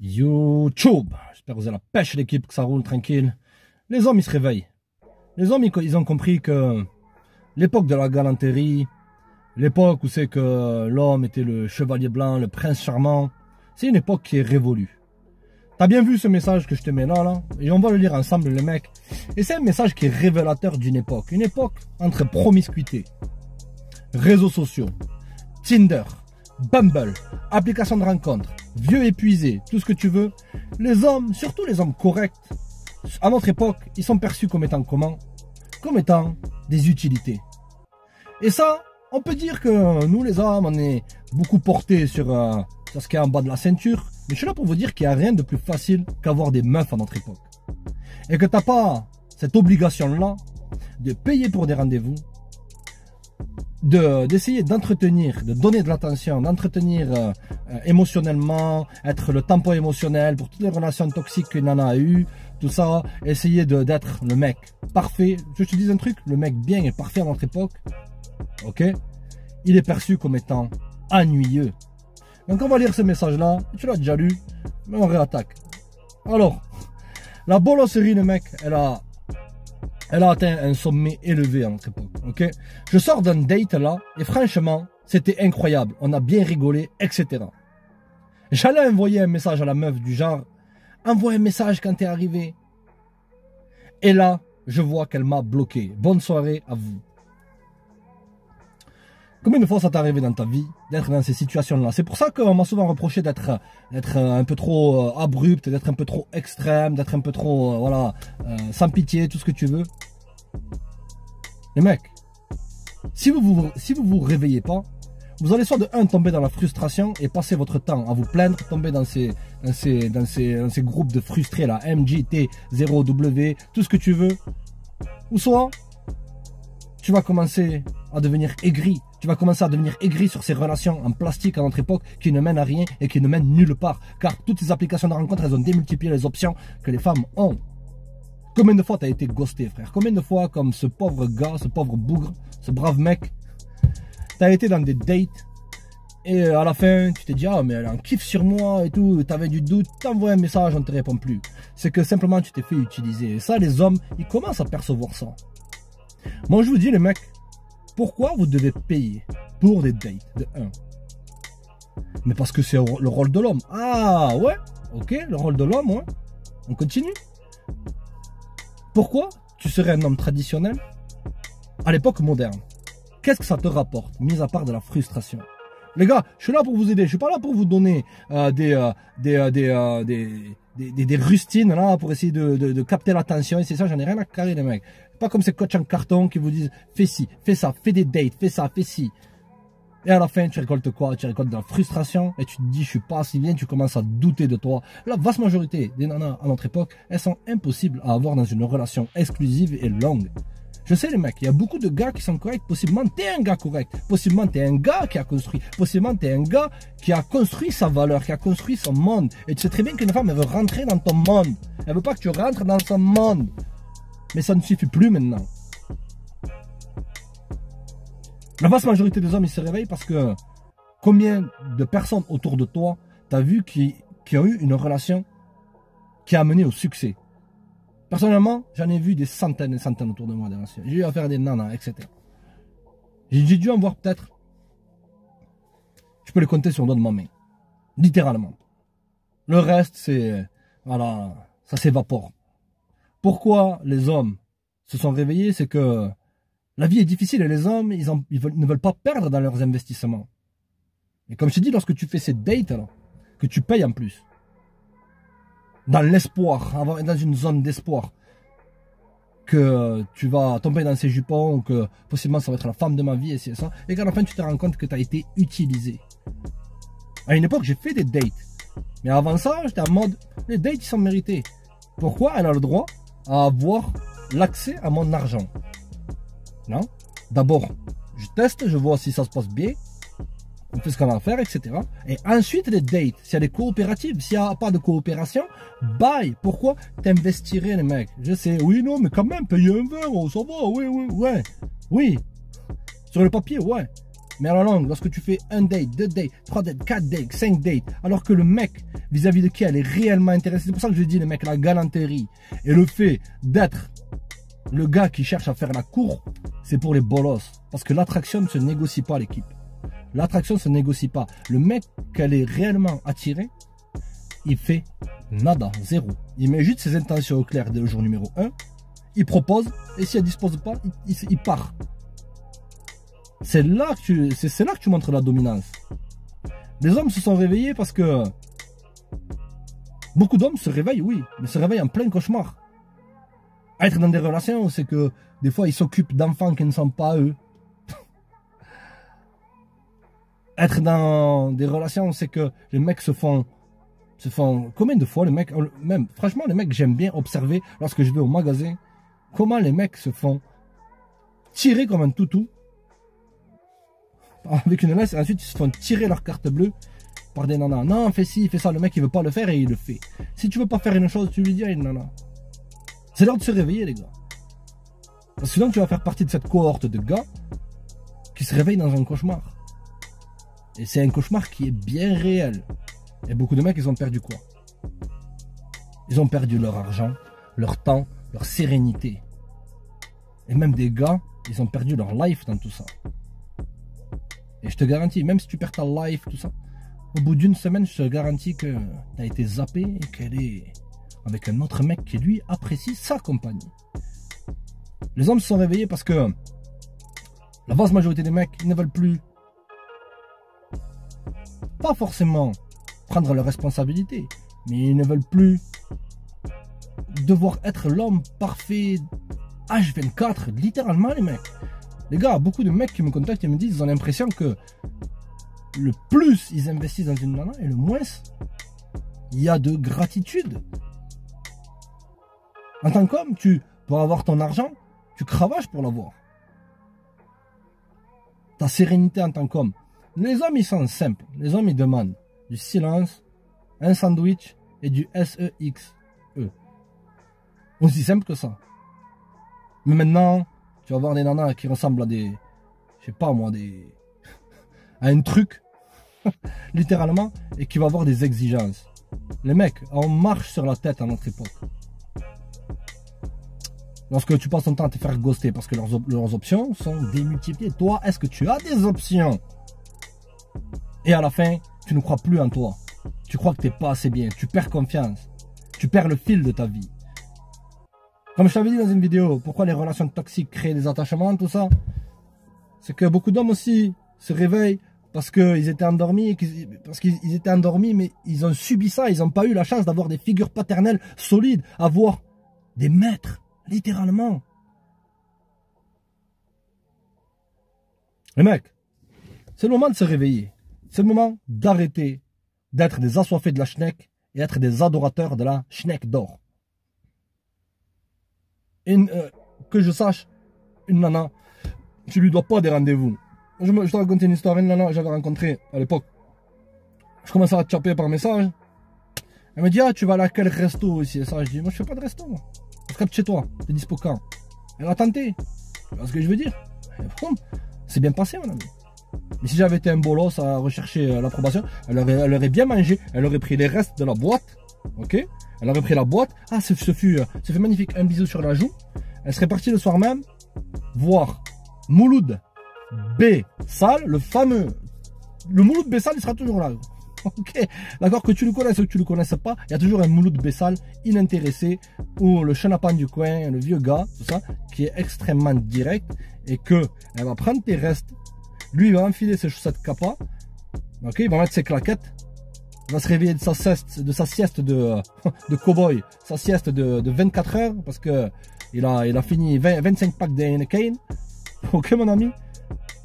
YouTube, j'espère que vous avez la pêche l'équipe, que ça roule tranquille. Les hommes ils se réveillent. Les hommes ils ont compris que l'époque de la galanterie, l'époque où c'est que l'homme était le chevalier blanc, le prince charmant, c'est une époque qui est révolue. T'as bien vu ce message que je te mets là, et on va le lire ensemble les mecs. Et c'est un message qui est révélateur d'une époque. Une époque entre promiscuité, réseaux sociaux, Tinder, Bumble, application de rencontre, vieux épuisés, tout ce que tu veux. Les hommes, surtout les hommes corrects, à notre époque, ils sont perçus comme étant comment? Comme étant des utilités. Et ça, on peut dire que nous les hommes, on est beaucoup portés sur ce qui est en bas de la ceinture. Mais je suis là pour vous dire qu'il n'y a rien de plus facile qu'avoir des meufs à notre époque. Et que tu n'as pas cette obligation-là de payer pour des rendez-vous, d'essayer d'entretenir, de donner de l'attention, d'entretenir émotionnellement, être le tampon émotionnel pour toutes les relations toxiques que Nana a eues, tout ça, essayer d'être le mec parfait. Je te dis un truc, le mec bien et parfait à notre époque, ok, il est perçu comme étant ennuyeux. Donc on va lire ce message-là, tu l'as déjà lu, mais on réattaque. Alors, la bolosserie, le mec, elle a atteint un sommet élevé à notre époque, ok. Je sors d'un date là, et franchement, c'était incroyable, on a bien rigolé, etc. J'allais envoyer un message à la meuf du genre, envoie un message quand t'es arrivé. Et là, je vois qu'elle m'a bloqué. Bonne soirée à vous. Combien de fois ça t'est arrivé dans ta vie d'être dans ces situations-là? C'est pour ça qu'on m'a souvent reproché d'être un peu trop abrupt, d'être un peu trop extrême, d'être un peu trop, voilà, sans pitié, tout ce que tu veux. Les mecs, si vous vous réveillez pas, vous allez soit de un tomber dans la frustration et passer votre temps à vous plaindre, tomber dans ces groupes de frustrés là, MJT, 0W, tout ce que tu veux. Ou soit, tu vas commencer à devenir aigri. Tu vas commencer à devenir aigri sur ces relations en plastique à notre époque qui ne mènent à rien et qui ne mènent nulle part. Car toutes ces applications de rencontre, elles ont démultiplié les options que les femmes ont. Combien de fois t'as été ghosté, frère? Combien de fois, comme ce pauvre gars, ce pauvre bougre, ce brave mec, t'as été dans des dates et à la fin, tu t'es dit, ah mais elle en kiffe sur moi et tout, t'avais du doute, t'envoies un message, on ne te répond plus. C'est que simplement tu t'es fait utiliser. Et ça, les hommes, ils commencent à percevoir ça. Moi, je vous dis, les mecs, pourquoi vous devez payer pour des dates de 1? Mais parce que c'est le rôle de l'homme. Ah ouais, ok, le rôle de l'homme, ouais. On continue. Pourquoi tu serais un homme traditionnel à l'époque moderne? Qu'est-ce que ça te rapporte, mis à part de la frustration? Les gars, je suis là pour vous aider. Je suis pas là pour vous donner des rustines là pour essayer de capter l'attention. Et c'est ça, j'en ai rien à carrer, les mecs. Pas comme ces coachs en carton qui vous disent fais ci, fais ça, fais des dates, fais ça, fais ci. Et à la fin, tu récoltes quoi? Tu récoltes de la frustration et tu te dis je suis pas assez bien, tu commences à douter de toi. La vaste majorité des nanas à notre époque, elles sont impossibles à avoir dans une relation exclusive et longue. Je sais les mecs, il y a beaucoup de gars qui sont corrects. Possiblement t'es un gars correct. Possiblement t'es un gars qui a construit. Possiblement t'es un gars qui a construit sa valeur, qui a construit son monde. Et tu sais très bien qu'une femme, elle veut rentrer dans ton monde. Elle veut pas que tu rentres dans son monde. Mais ça ne suffit plus maintenant. La vaste majorité des hommes, ils se réveillent parce que combien de personnes autour de toi t'as vu qui ont eu une relation qui a mené au succès? Personnellement, j'en ai vu des centaines et des centaines autour de moi. J'ai eu affaire à des nanas, etc. J'ai dû en voir peut-être. Je peux les compter sur le doigt de ma main. Littéralement. Le reste, c'est... Voilà, ça s'évapore. Pourquoi les hommes se sont réveillés? C'est que la vie est difficile et les hommes, ils ne veulent pas perdre dans leurs investissements. Et comme je te dis, lorsque tu fais cette date, alors, que tu payes en plus, dans l'espoir, dans une zone d'espoir, que tu vas tomber dans ces jupons, ou que possiblement ça va être la femme de ma vie, et c'est ça, et qu'à la fin tu te rends compte que tu as été utilisé. À une époque, j'ai fait des dates. Mais avant ça, j'étais en mode, les dates, ils sont mérités. Pourquoi elle a le droit à avoir l'accès à mon argent? Non. D'abord, je teste, je vois si ça se passe bien. On fait ce qu'on a à faire, etc. Et ensuite, les dates. S'il y a des coopératives, s'il n'y a pas de coopération, bye. Pourquoi t'investirais, les mecs? Je sais, oui, non, mais quand même, payer un verre, ça va, oui, oui, ouais. Oui. Sur le papier, ouais. Mais à la longue, lorsque tu fais un date, 2 dates, 3 dates, 4 dates, 5 dates, alors que le mec, vis-à-vis de qui elle est réellement intéressée, c'est pour ça que je dis, les mecs, la galanterie et le fait d'être le gars qui cherche à faire la cour, c'est pour les bolosses. Parce que l'attraction ne se négocie pas, l'équipe. L'attraction ne se négocie pas. Le mec qu'elle est réellement attirée, il fait nada, zéro. Il met juste ses intentions au clair dès le jour numéro 1. Il propose, et si elle ne dispose pas, il part. C'est là que tu montres la dominance. Les hommes se sont réveillés parce que beaucoup d'hommes se réveillent, oui, mais se réveillent en plein cauchemar. Être dans des relations, c'est que des fois ils s'occupent d'enfants qui ne sont pas eux. Être dans des relations, c'est que les mecs se font combien de fois les mecs, même franchement les mecs, j'aime bien observer lorsque je vais au magasin comment les mecs se font tirer comme un toutou avec une laisse et ensuite ils se font tirer leur carte bleue par des nanas. Non, fais ci, fais ça. Le mec il veut pas le faire et il le fait. Si tu veux pas faire une chose, tu lui dis à une nana. C'est l'heure de se réveiller, les gars. Parce que sinon tu vas faire partie de cette cohorte de gars qui se réveillent dans un cauchemar. Et c'est un cauchemar qui est bien réel. Et beaucoup de mecs, ils ont perdu quoi? Ils ont perdu leur argent, leur temps, leur sérénité. Et même des gars, ils ont perdu leur life dans tout ça. Et je te garantis, même si tu perds ta life, tout ça, au bout d'une semaine, je te garantis que tu as été zappé et qu'elle est avec un autre mec qui, lui, apprécie sa compagnie. Les hommes se sont réveillés parce que la vaste majorité des mecs, ils ne veulent plus, pas forcément prendre leurs responsabilités, mais ils ne veulent plus devoir être l'homme parfait H24, littéralement les mecs. Les gars, beaucoup de mecs qui me contactent et me disent, ils ont l'impression que le plus ils investissent dans une nana et le moins il y a de gratitude. En tant qu'homme, pour avoir ton argent, tu cravaches pour l'avoir. Ta sérénité en tant qu'homme. Les hommes, ils sont simples. Les hommes, ils demandent du silence, un sandwich et du SEXE. Aussi simple que ça. Mais maintenant, tu vas voir des nanas qui ressemblent à des, je sais pas moi, à un truc, littéralement, et qui va avoir des exigences. Les mecs, on marche sur la tête à notre époque. Lorsque tu passes ton temps à te faire ghoster parce que leurs options sont démultipliées. Toi, est-ce que tu as des options? Et à la fin, tu ne crois plus en toi. Tu crois que tu n'es pas assez bien. Tu perds confiance. Tu perds le fil de ta vie. Comme je t'avais dit dans une vidéo, pourquoi les relations toxiques créent des attachements, tout ça, c'est que beaucoup d'hommes aussi se réveillent parce qu'ils étaient endormis, mais ils ont subi ça, ils n'ont pas eu la chance d'avoir des figures paternelles solides, avoir des maîtres, littéralement. Les mecs, c'est le moment de se réveiller. C'est le moment d'arrêter d'être des assoiffés de la schneck et être des adorateurs de la schneck d'or. Que je sache, une nana, tu lui dois pas des rendez-vous. Je te raconte une histoire, une nana que j'avais rencontrée à l'époque. Je commençais à te choper par message. Elle me dit, ah, tu vas aller à quel resto ici? Et ça, je dis, moi je fais pas de resto. Moi. Je capte chez toi, t'es dispo quand? Elle a tenté. Tu vois ce que je veux dire? C'est bien passé, mon ami. Mais si j'avais été un bolos à rechercher l'approbation, elle aurait bien mangé, elle aurait pris les restes de la boîte, ok? Elle aurait pris la boîte, ah, ce fait magnifique, un bisou sur la joue. Elle serait partie le soir même voir Mouloud Bessal, le Mouloud Bessal, il sera toujours là. Ok, d'accord, que tu le connaisses ou que tu le connaisses pas, il y a toujours un Mouloud Bessal inintéressé ou le chenapan du coin, le vieux gars, tout ça, qui est extrêmement direct et que elle va prendre tes restes, lui il va enfiler ses chaussettes kappa, ok, il va mettre ses claquettes, il va se réveiller de sa sieste de cow-boy, sa sieste de 24 heures parce que il a fini 25 packs de Heineken. Ok mon ami,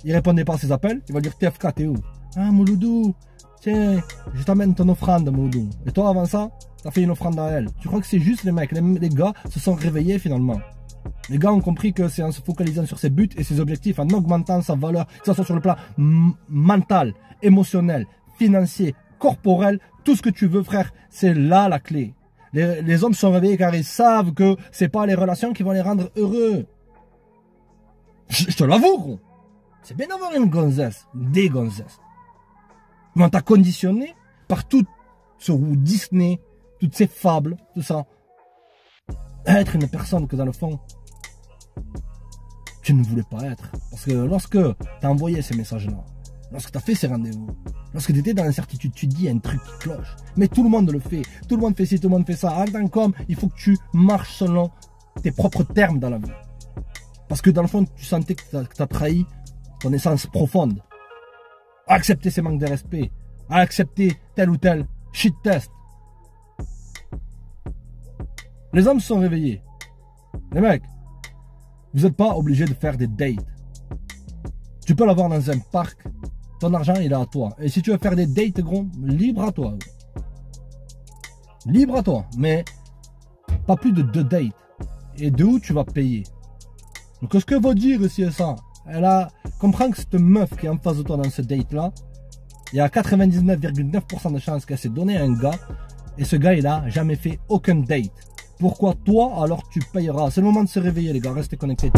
il répondait pas à ses appels, il va dire TFK t'es où? Ah Mouloudou, tiens, je t'amène ton offrande Mouloudou. Et toi avant ça, t'as fait une offrande à elle. Tu crois que c'est juste les mecs, les gars se sont réveillés finalement. Les gars ont compris que c'est en se focalisant sur ses buts et ses objectifs, en augmentant sa valeur, que ce soit sur le plan mental, émotionnel, financier, corporel, tout ce que tu veux frère, c'est là la clé. Les hommes sont réveillés car ils savent que c'est pas les relations qui vont les rendre heureux. Je te l'avoue gros. C'est bien d'avoir une gonzesse, des gonzesses. Mais on t'a conditionné par tout ce Disney, toutes ces fables, tout ça. Être une personne que dans le fond, tu ne voulais pas être. Parce que lorsque tu as envoyé ces messages-là, lorsque tu as fait ces rendez-vous, lorsque tu étais dans l'incertitude, tu te dis il y a un truc qui cloche. Mais tout le monde le fait. Tout le monde fait ci, tout le monde fait ça. En tant qu'homme, il faut que tu marches selon tes propres termes dans la vie. Parce que dans le fond, tu sentais que tu as trahi ton essence profonde. Accepter ces manques de respect. Accepter tel ou tel shit test. Les hommes se sont réveillés. Les mecs, vous n'êtes pas obligé de faire des dates. Tu peux l'avoir dans un parc. Ton argent, il est à toi. Et si tu veux faire des dates, gros, libre à toi. Libre à toi. Mais pas plus de 2 dates. Et de où tu vas payer. Donc, ce que veut dire ici ça, elle a comprend que cette meuf qui est en face de toi dans ce date-là, il y a 99,9% de chances qu'elle s'est donné à un gars. Et ce gars, il a jamais fait aucun date. Pourquoi toi, alors tu payeras? C'est le moment de se réveiller, les gars. Restez connectés.